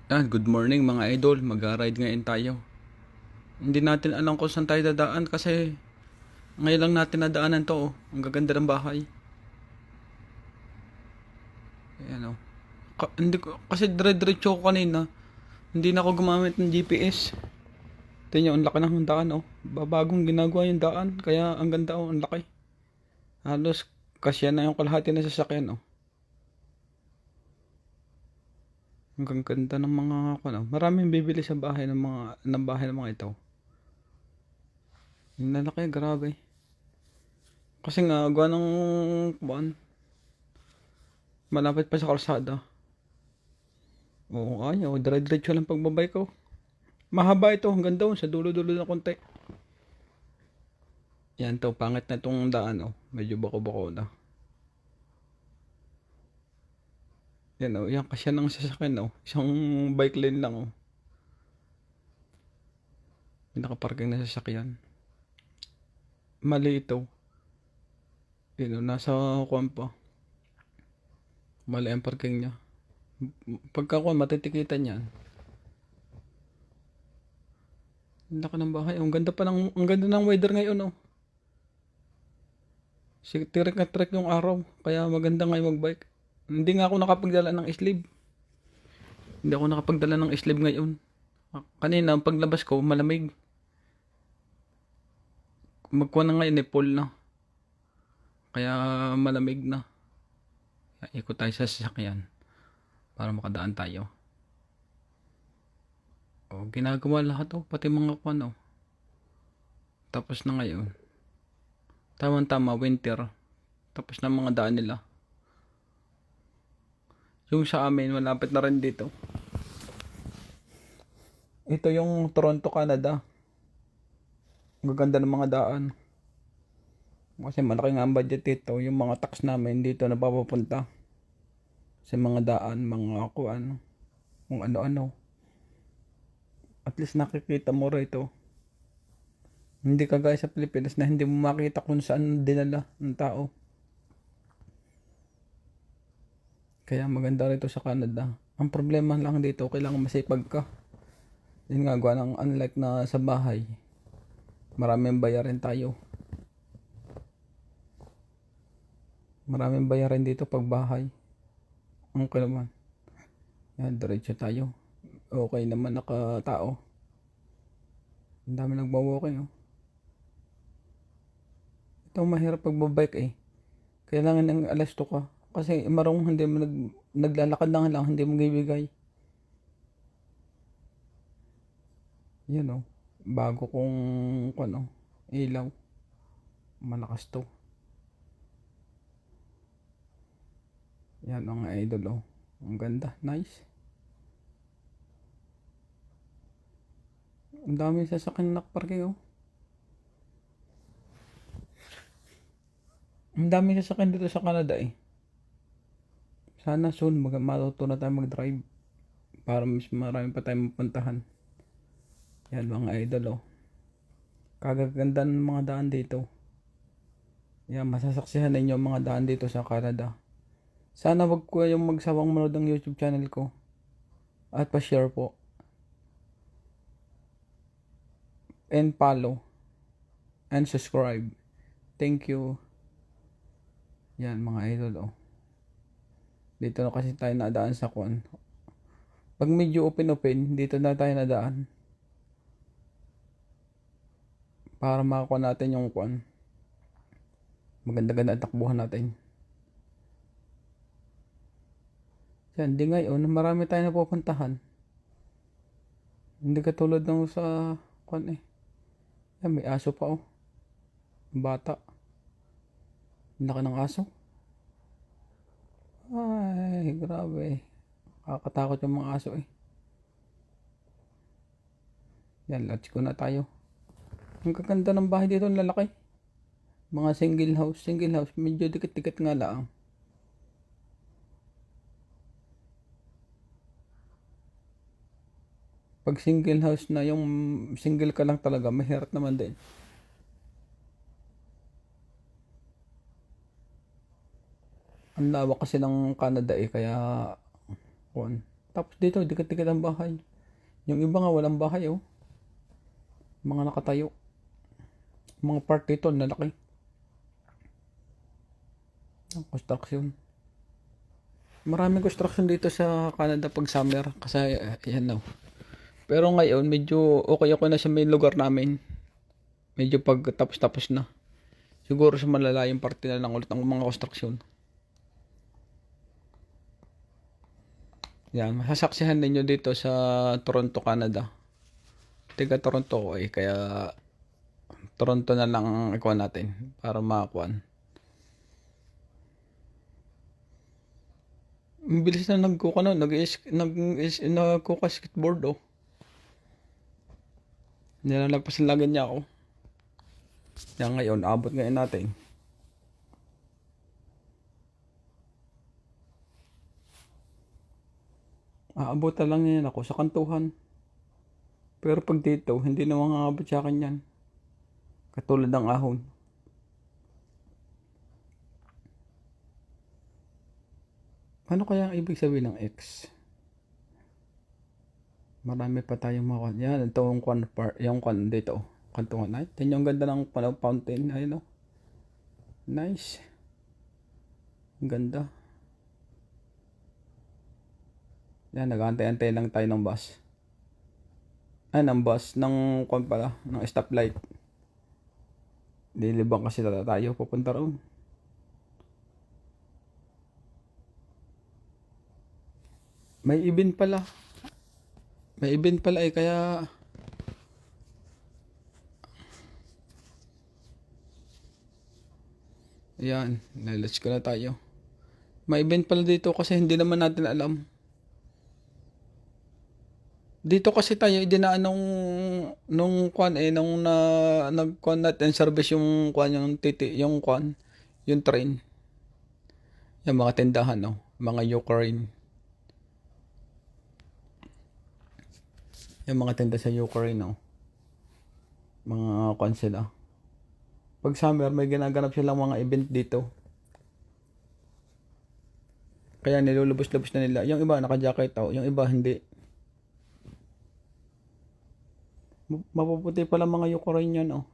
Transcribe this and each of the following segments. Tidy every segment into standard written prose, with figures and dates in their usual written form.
Good morning mga idol. Mag-ride ngayon tayo. Hindi natin alam kung saan tayo dadaan kasi ngayon lang natin nadaanan to. Oh. Ang gaganda ng bahay. Ayan oh. Hindi ko, kasi dire-diretso ko kanina. Hindi na ako gumamit ng GPS. Tingnan nyo, ang laki ng daan oh. Babagong ginagawa yung daan. Kaya ang ganda oh, ang laki. Halos kasya na yung kalahati na sasakyan oh. Ang ganda ng mga ano. Maraming bibili sa bahay ng mga ito. Yung lalaki, grabe. Kasi nga, gawa ng buwan, malapit pa sa kalsada. Oo, ayaw. Dire-diretso lang pagbabay ko. Mahaba ito. Hanggang doon. Sa dulo-dulo na konti. Yan to. Pangit na itong daan. Oh. Medyo bako-bako na. Yan oh. Yan kasi ng sasakyan. Oh. Isang bike lane lang. Oh. May nakaparking na sasakyan. Mali ito. Yan oh. Nasa kuwan pa. Mali ang parking niya. Pagka kuwan, matitikitan yan. Ang laki ng bahay. Ang ganda pa ng, ang ganda ng weather ngayon. Oh. Tirik na tirik yung araw. Kaya maganda ngayon magbike. Hindi nga ako nakapagdala ng sleeve. Hindi ako nakapagdala ng sleeve ngayon. Kanina, paglabas ko, malamig. Magkuha na ngayon eh, full na. Kaya malamig na. Ikot tayo sa sasakyan para makadaan tayo. O, ginagawa lahat oh, pati mga kuwan oh. Tapos na ngayon. Tama-tama, winter. Tapos na mga daan nila. Yung sa amin, malapit na rin dito. Ito yung Toronto, Canada. Ang gaganda ng mga daan. Kasi malaki nga ang budget dito. Yung mga tax namin dito na papapunta. Sa mga daan, mga kuan. Kung ano-ano. At least nakikita mo rito. Hindi kagaya sa Pilipinas na hindi mo makita kung saan dinala ng tao. Kaya maganda rito sa Canada. Ang problema lang dito, kailangan masipag ka. Yun nga, gawa ng unlike na sa bahay. Maraming bayarin tayo. Maraming bayarin dito pag bahay. Ang naman. Yan, diretso tayo. Okay naman nakatao. Ang dami nagwa-walking oh. Ito mahirap pagbabike eh. Kailangan ng alas 2 ka. Kasi marong hindi mo naglalakad lang, hindi mo bibigay. Yan oh. Bago kong ano, ilaw. Malakas to. Yan ang idol oh. Ang ganda. Nice. Ang dami sasakyan na nakaparking oh. Ang dami sasakyan dito sa Canada eh. Sana soon matuto na tayo mag-drive. Para mas marami pa tayong mapuntahan. Yan mga idol oh. Kagaganda ng mga daan dito. Yan, masasaksihan ninyo mga daan dito sa Canada. Sana wag ko yung magsawang manood ng YouTube channel ko. At pa-share po. And follow. And subscribe. Thank you. Yan mga idol oh. Dito na kasi tayo nadaan sa kuan. Pag medyo open, dito na tayo nadaan. Para makakuha natin yung kuan. Maganda-ganda ang takbuhan natin. Yan, di ngayon, marami tayong napupuntahan. Hindi katulad ng sa kuan eh. Yan, may aso pa oh. Bata. Laki ng aso. Ay, grabe. Kakatakot yung mga aso eh. Yan, let's go na tayo. Ang gaganda ng bahay dito, ang lalaki. Mga single house, medyo dikit-dikit nga lang. Pag single house na, yung single ka lang talaga, mahirap naman din. Ang lawak kasi ng Canada eh, kaya, kuwan. Tapos dito, dikit-dikit ang bahay. Yung iba nga walang bahay, oh. Mga nakatayo. Mga part dito, nalaki. Ang construction. Maraming construction dito sa Canada pag summer. Kasi, yan na. Pero ngayon, medyo okay na sa may lugar namin. Medyo pag tapos-tapos na. Siguro sa malalayong parte na lang ulit ng mga construction. Yan, masasaksihan ninyo dito sa Toronto, Canada. Tiga Toronto ko eh, kaya Toronto na lang ang ikuha natin para makakuan. Ang bilis na nagkuka no, nagkuka skateboard oh. Nilalagpasan lagi niya ako. Yan ngayon, abot ngayon natin. Aabot na lang yan ako sa kantuhan. Pero pag dito, hindi na makakabot sa akin yan. Katulad ng ahon. Ano kaya ang ibig sabihin ng X? Marami pa tayong mga yan. Ito yung kwan dito. Kantuhan. Ay, yan yung ganda ng fountain. Ayun o. Nice. Ang ganda. Yan, nag-antay-antay lang tayo ng bus. Ay, ng bus. Ng kwan pala. Ng stoplight. Dilibang kasi tayo. Pupunta roon. May event pala. May event pala eh. Kaya yan. Let's go na tayo. May event pala dito kasi hindi naman natin alam. Dito kasi tayo dinaan nung kwan eh nung nagkwan natin service yung kwan yung kwan yung train. Yung mga tindahan no, mga Ukraine. Yung mga tinda sa Ukraine no. Mga kwan sila. Pag summer may ginaganap silang mga event dito. Kaya nilulubos-lubos na nila. Yung iba naka-jacket oh, yung iba hindi. Mapuputi pala mga Ukraine yan, oh.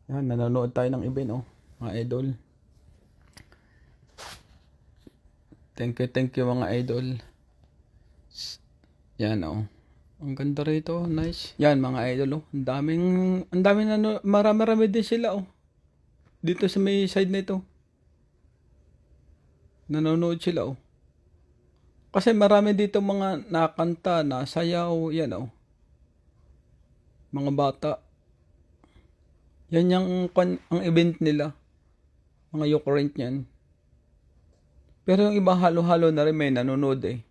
Yan, nanonood tayo ng event, oh. Mga idol. Thank you mga idol. Yan, oh. Ang ganda rito, nice. Yan, mga idol, oh. Ang daming marami din sila, oh. Dito sa may side na ito. Nanonood sila, oh. Kasi marami dito mga nakanta, nasayaw, yan oh. Mga bata. Yan yung ang event nila. Mga Ukraine yan. Pero yung iba halo-halo na rin may nanonood eh.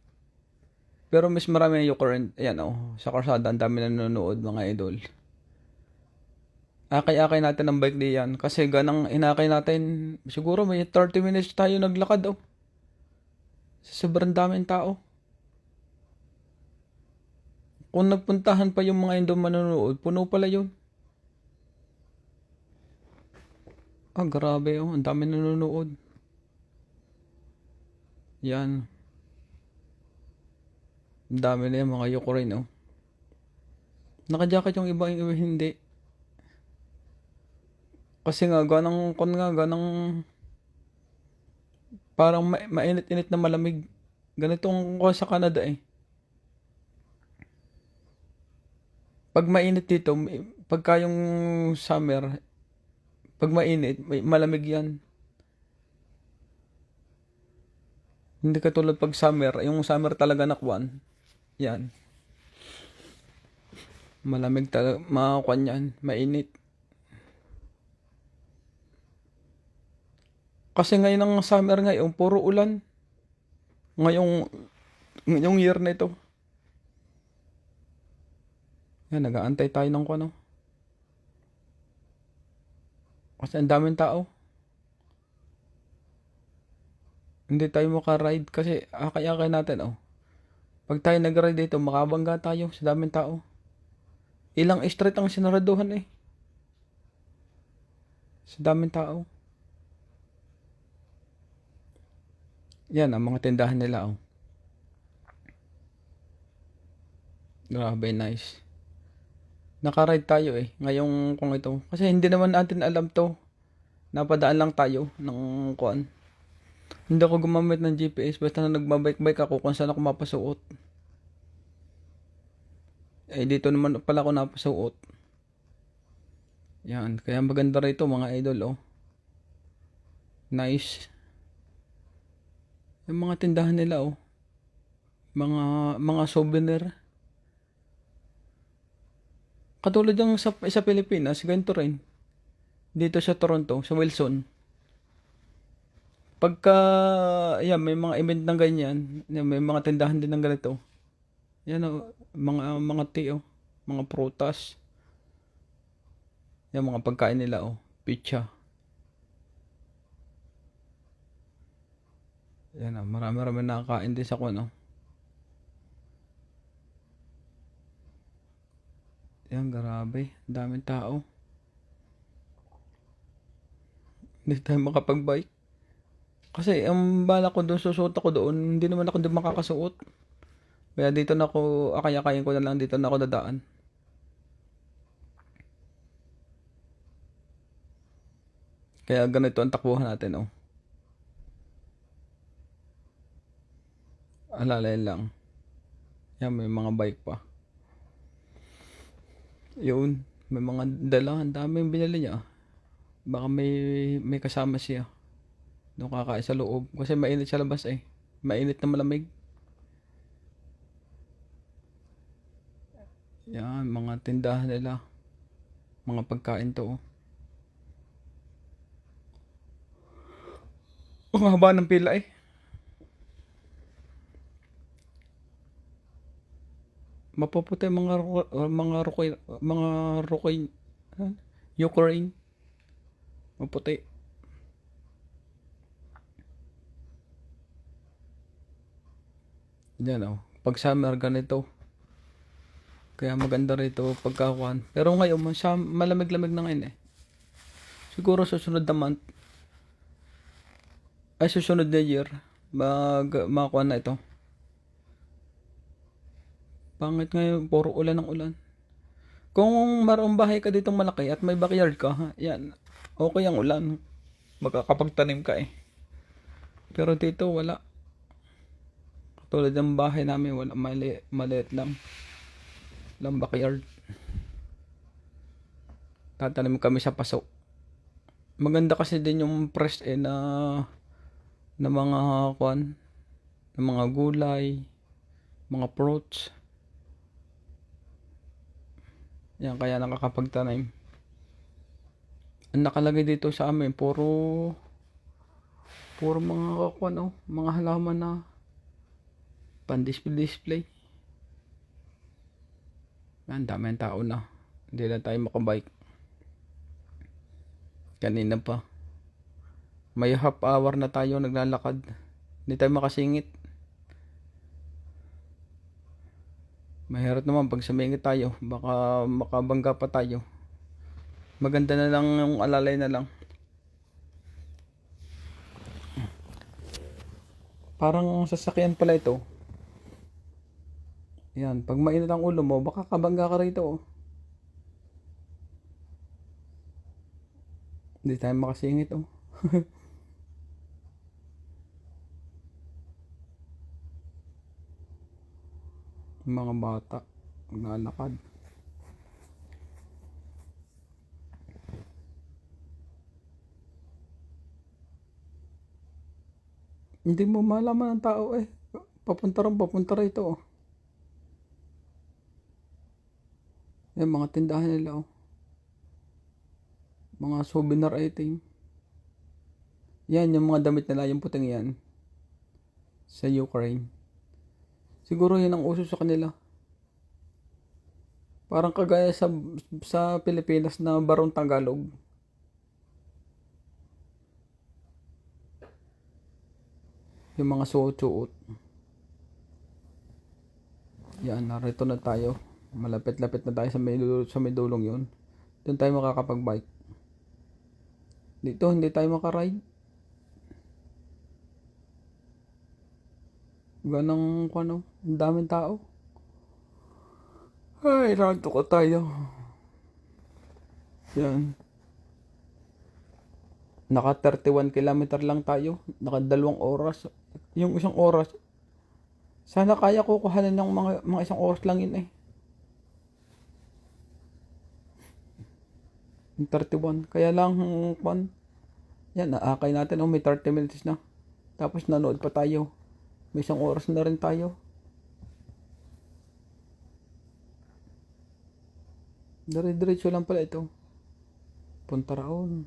Pero mas marami yung Ukraine, yan oh. Sa karsada, ang dami nanonood mga idol. Akay-akay natin ang bike diyan. Kasi ganang inakay natin, siguro may 30 minutes tayo naglakad oh. Sa sobrang daming tao. Kung nagpuntahan pa yung mga Indo manonood, puno pala yun. Ah, grabe oh. Ang dami nanonood. Yan. Ang dami na yung mga Ukraine oh. Naka-jacket yung iba hindi. Kasi nga, ganang parang mainit-init na malamig. Ganitong ko sa Canada eh. Pag mainit dito, pagka yung summer, pag mainit, malamig yan. Hindi katulad pag summer, yung summer talaga nakwan. Yan. Malamig talaga, makakwan yan, mainit. Kasi ngayon ang summer ngayon, puro ulan. Ngayong year na ito. Yan, nag-aantay tayo ng kuno. Kasi ang daming tao. Hindi tayo maka-ride kasi akay-akay natin oh. Pag tayo nag-ride dito, makabangga tayo sa daming tao. Ilang street ang sinaraduhan eh. Sa daming tao. Yan ang mga tindahan nila oh. Grabe nice. Naka-ride tayo eh. Ngayong kung ito. Kasi hindi naman natin alam to. Napadaan lang tayo ng kuan. Hindi ako gumamit ng GPS. Basta na nagbabike-bike ako kung saan ako mapasuot. Eh dito naman pala ako napasuot. Yan. Kaya maganda rito mga idol oh. Nice. Yung mga tindahan nila oh. Mga souvenir. Katulad yung sa Pilipinas, ganito rin. Dito sa Toronto, sa Wilson. Pagka, yan, may mga event ng ganyan, yan, may mga tindahan din ng ganito. Yan o, mga tea o, mga prutas. Yan, mga pagkain nila o, pizza. Yan o, marami-rami nakakain din sa kuno. Yan, grabe, daming tao. Hindi tayo makapag-bike. Kasi ang bala ko doon, susuot ako doon, hindi naman ako doon makakasuot. Kaya dito na ako, akay-akayin ko na lang dito na ako dadaan. Kaya ganito ang takbuhan natin, oh. Alalay lang. Yan, may mga bike pa. Yun, may mga dala, ang daming binili niya. Baka may kasama siya. Doon kakain sa loob. Kasi mainit sa labas eh. Mainit na malamig. Yan, mga tindahan nila. Mga pagkain to, oh. Ang haba ng pila eh. Mapuputi mga rukoy, Ukraine. Maputi. Yan oh. Pag summer ganito. Kaya maganda rito pagkakuan. Pero ngayon malamig-lamig na ngayon eh. Siguro susunod na month. Ay susunod na year. Makakuan na ito. Pangit ngayon. Puro ulan ng ulan. Kung mayroong bahay ka ditong malaki at may backyard ka, yan. Okay ang ulan. Makakapagtanim ka eh. Pero dito wala. Tulad ng bahay namin, wala, maliit lang. Walang backyard. Tatanim kami sa paso. Maganda kasi din yung fresh na mga kwan, na mga gulay, mga fruits. Yan, kaya nakakapagtanim. Ang nakalagay dito sa amin, puro mga kwan, oh, mga halaman na pan-display. Ang dami ng tao na. Hindi na tayo makabike. Kanina pa. May half hour na tayo naglalakad. Hindi tayo makasingit. Mahirap naman pag sumingit tayo. Baka makabangga pa tayo. Maganda na lang yung alalay na lang. Parang sasakyan pala ito. Yan, pag mainit ang ulo mo, baka kabangga ka rito. Oh. Hindi tayo makasingit. Oh. Mga bata, naglalakad. Hindi mo malaman ng tao eh. Papunta rito. Oh. Yan, mga tindahan nila. Oh. Mga souvenir item. Yan, yung mga damit nila, yung puting yan. Sa Ukraine. Siguro yun ang uso sa kanila. Parang kagaya sa Pilipinas na barong Tagalog. Yung mga suot-suot. Yan, narito na tayo. Malapit-lapit na tayo sa may dulong yun. Doon tayo makakapag-bike. Dito, hindi tayo makaride. Ganang ano, ang daming tao. Ay, ranto ko tayo. Yan. Naka 31 kilometer lang tayo. Naka 2 oras. Yung 1 oras. Sana kaya ko kuhanan ng mga 1 oras lang yun eh. Yung 31. Kaya lang, yan, naakay natin. Oh, may 30 minutes na. Tapos nanood pa tayo. May 1 oras na rin tayo. Dire-diretso lang pala ito. Punta raon.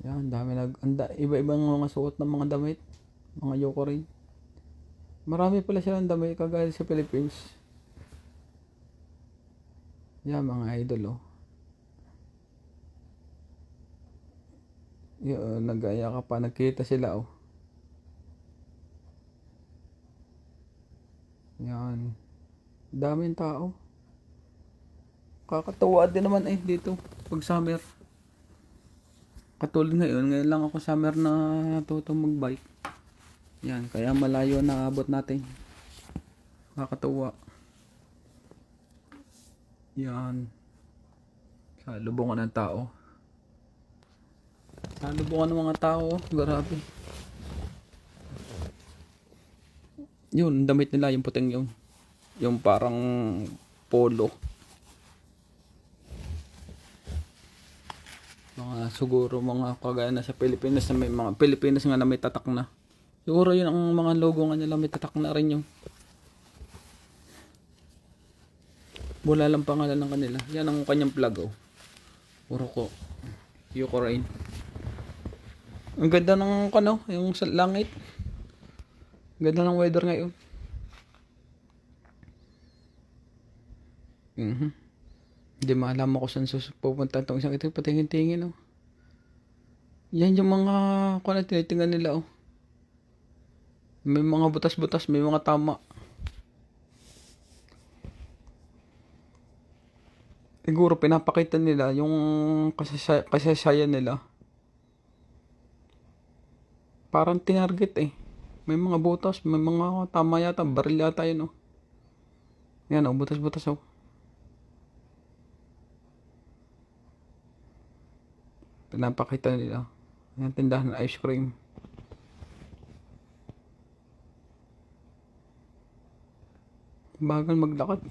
Yan, dami iba-ibang mga suot ng mga damit. Mga yoko rin. Marami pala silang damit kagaya sa Philippines. Yan, mga idol oh. Yun, nagaya ka pa. Nagkita sila oh. Yan. Daming tao. Kakatuwa din naman eh dito. Pag summer. Katulad ngayon lang ako summer na natutong magbike. Yan, kaya malayo na abot natin. Kakatuwa. Yan. Sa lubungan ng tao. Sa lubungan ng mga tao, grabe. Yun, damit nila, yung puting yun. Yung parang polo. Siguro mga kagaya na sa Pilipinas na may mga Pilipinas nga na may tatak na. Siguro yun ang mga logo nga nila, may tatak na rin yung. Wala lang pangalan ng kanila. Yan ang kanyang flag oh. Puro ko. Ukraine. Ang ganda ng yung sa langit. Ganda ng weather ngayon. Hindi maalam ako saan pupunta itong isang ito. Patingin-tingin oh. Yan yung mga tinitingnan nila oh. May mga butas-butas, may mga tama. Siguro pinapakita nila yung kasaysayan nila. Parang tinarget eh. May mga butas, may mga tama yata, baril yata yun oh. Yan oh, butas-butas oh. Pinapakita nila. Yan, tindahan ng ice cream. Bagal maglakad.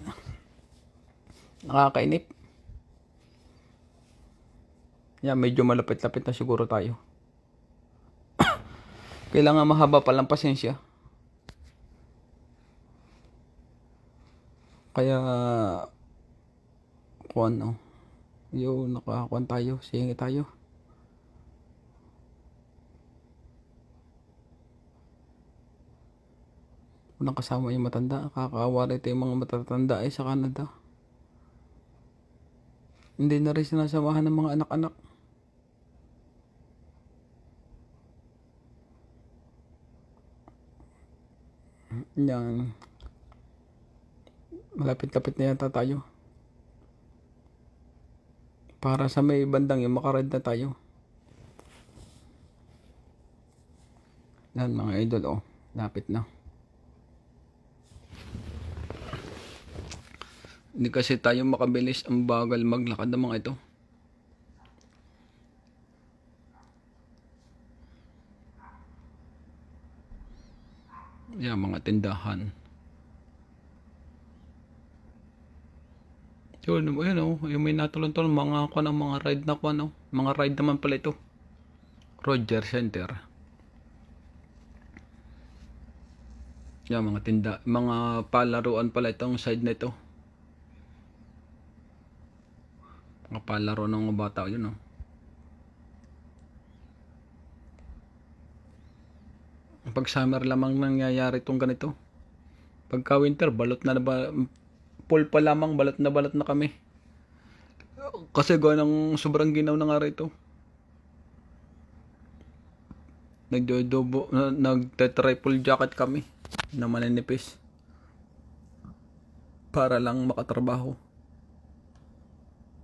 Nakakainip. Yan, medyo malapit-lapit na siguro tayo. Kailangan mahaba palang pasensya. Kaya oh. Yung nakakuan tayo, singi tayo. Unang kasama yung matanda. Kakaawa rin yung mga matatanda sa Canada. Hindi na rin sinasamahan ng mga anak-anak. Yan. Malapit-lapit na yata tayo. Para sa may bandang yung makarad na tayo. Yan mga idol oh. Lapit na. Hindi kasi tayo makabilis, ang bagal maglakad ng mga ito. Yan, mga tindahan. Yun oh, yung may natulong-tulong, mga ride na mga ride naman pala ito. Roger Center. Yan, mga mga palaruan pala itong side na ito. Mga palaro ng mga bata, yun oh. Pag summer lamang nangyayari itong ganito. Pagka winter, full pa lamang, balot na kami. Kasi ganang sobrang ginaw na nga rito. Nagte-triple jacket kami na maninipis. Para lang makatrabaho.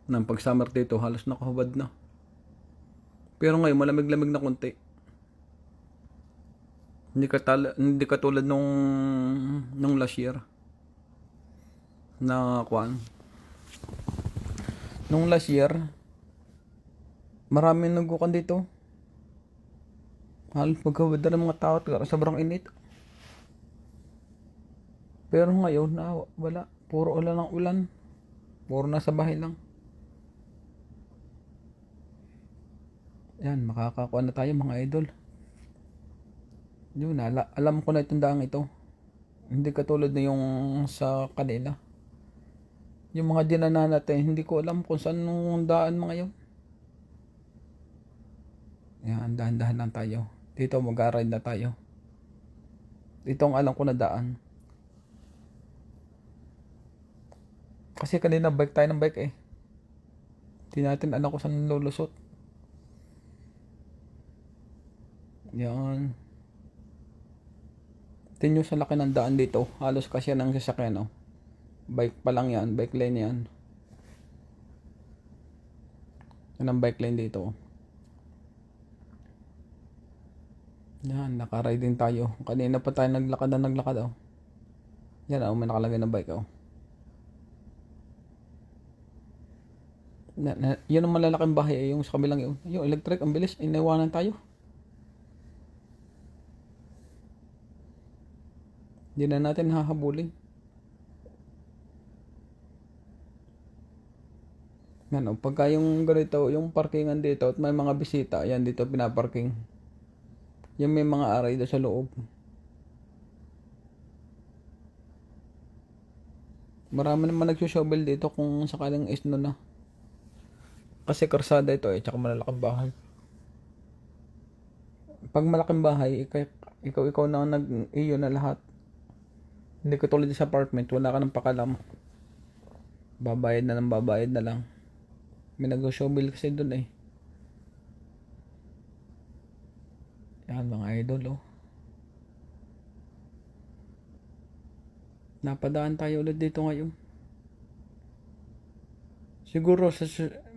Nang pag summer dito, halos nakahubad na. Pero ngayon, malamig-lamig na konti. Hindi katulad nung last year na kuan. Nung last year, maraming nagkukan dito. Halos magkawad na ng mga tao at sobrang init. Pero ngayon, wala. Puro ulan ng ulan. Puro nasa bahay lang. Yan, makakakuha na tayo mga idol. Yun, alam ko na itong daang ito. Hindi katulad na yung sa kanila. Yung mga dinanan natin, hindi ko alam kung saan nung daan mga yun. Yan, dahan-dahan lang tayo. Dito mag-ride na tayo. Dito ang alam ko na daan. Kasi kanina bike tayo ng bike eh. Hindi natin alam kung saan lulusot. Yan. Tingnan nyo sa laki ng daan dito. Halos kasi ng sasakyan, no? Bike pa lang yan. Bike lane yan. Yan ang bike lane dito. Yan, nakaride din tayo. Kanina pa tayo naglakad, oh. Yan, oh, may nakalagay na bike, oh. Yun ang malalaking bahay, yung sa kabilang yun. Yung electric, ang bilis. Iniwanan tayo. Hindi na natin hahabulin. Yan, oh, pagka yung ganito, yung parkingan dito at may mga bisita, yan dito pinaparking. Yung may mga aray doon sa loob. Marami naman nagsushovel dito kung sakaling isno na. Kasi karsada ito eh, tsaka malalaking bahay. Pag malaking bahay, ikaw na iyo na lahat. Hindi ko tulad sa apartment, wala ka ng pakalam. Babayad na lang. May nag-shovel kasi doon eh. Yan mga idol, oh. Napadaan tayo ulit dito ngayon. Siguro sa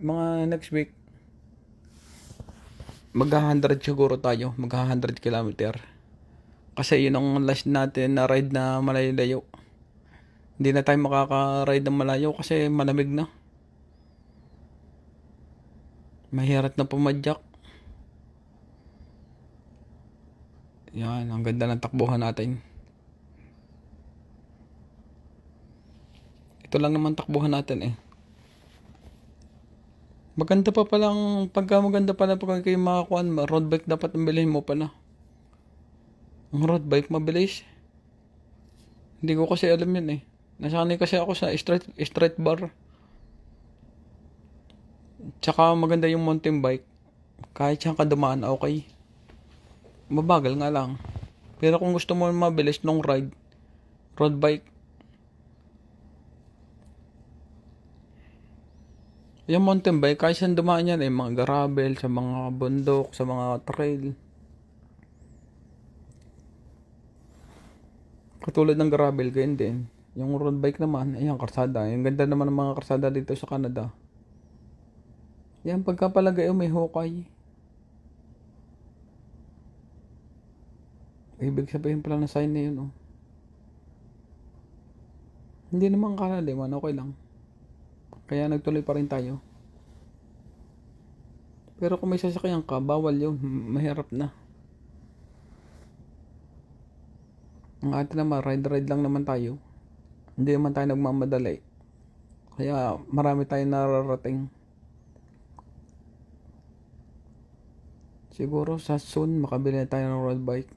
mga next week, magha-100 siguro tayo. Magha-100 kilometer. Kasi yun ang last natin na ride na malayo-layo. Hindi na tayo makaka-ride ng malayo kasi malamig na. Mahirap na pumadyak. Yan, ang ganda ng takbuhan natin. Ito lang naman takbuhan natin eh. Maganda pa palang, pagka kayo makakuha, road bike dapat ang bilhin mo pala. Ang road bike mabilis. Hindi ko kasi alam yun eh. Nasanay kasi ako sa street bar. Tsaka maganda yung mountain bike. Kahit siyang kadumaan, okay. Mabagal nga lang. Pero kung gusto mo mabilis long ride, road bike. Yung mountain bike, kahit saan dumaan yan eh, mga gravel, sa mga bundok, sa mga trail. Katulad ng gravel, ganyan din. Yung road bike naman, ayan, karsada. Yung ganda naman ng mga karsada dito sa Canada. Yan, pagkapalagay may hukay. Ibig sabihin pala na sign na yun, oh. Hindi naman kalaliman, okay lang. Kaya nagtuloy pa rin tayo. Pero kung may sasakyan ka, bawal yun. Mahirap na. Ang atin naman, ride lang naman tayo. Hindi naman tayo nagmamadali. Kaya marami tayong nararating. Siguro sa soon, makabili na tayo ng road bike.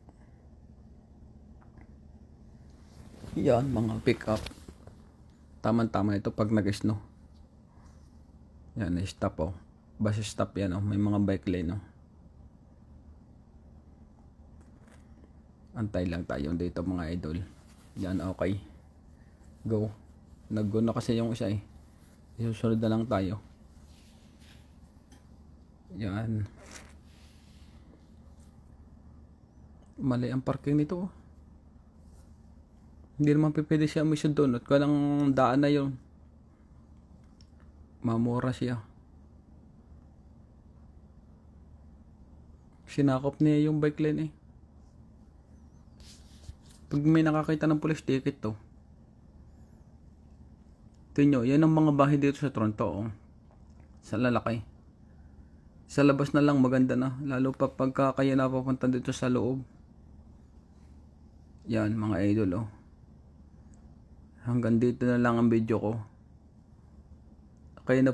Yan, mga pick up. Tama-tama ito pag nag-snow. Yan, stop, oh. Bus stop yan, oh. May mga bike lane, oh. Antay lang tayo dito mga idol. Yan, okay. Go. Nag-go na kasi yung isa eh. Isusunod na lang tayo. Yan. Mali ang parking nito, oh. Hindi naman pipili siya mission doon at walang daan na yun. Mamura siya. Sinakop niya yung bike lane eh. Pag may nakakita ng police ticket to, tingnan nyo, yan ang mga bahay dito sa Toronto, oh. Sa lalaki. Sa labas na lang maganda na, lalo pa pagka kayo napapunta dito sa loob. Yan mga idol, oh. Hanggang dito na lang ang video ko. Kayo na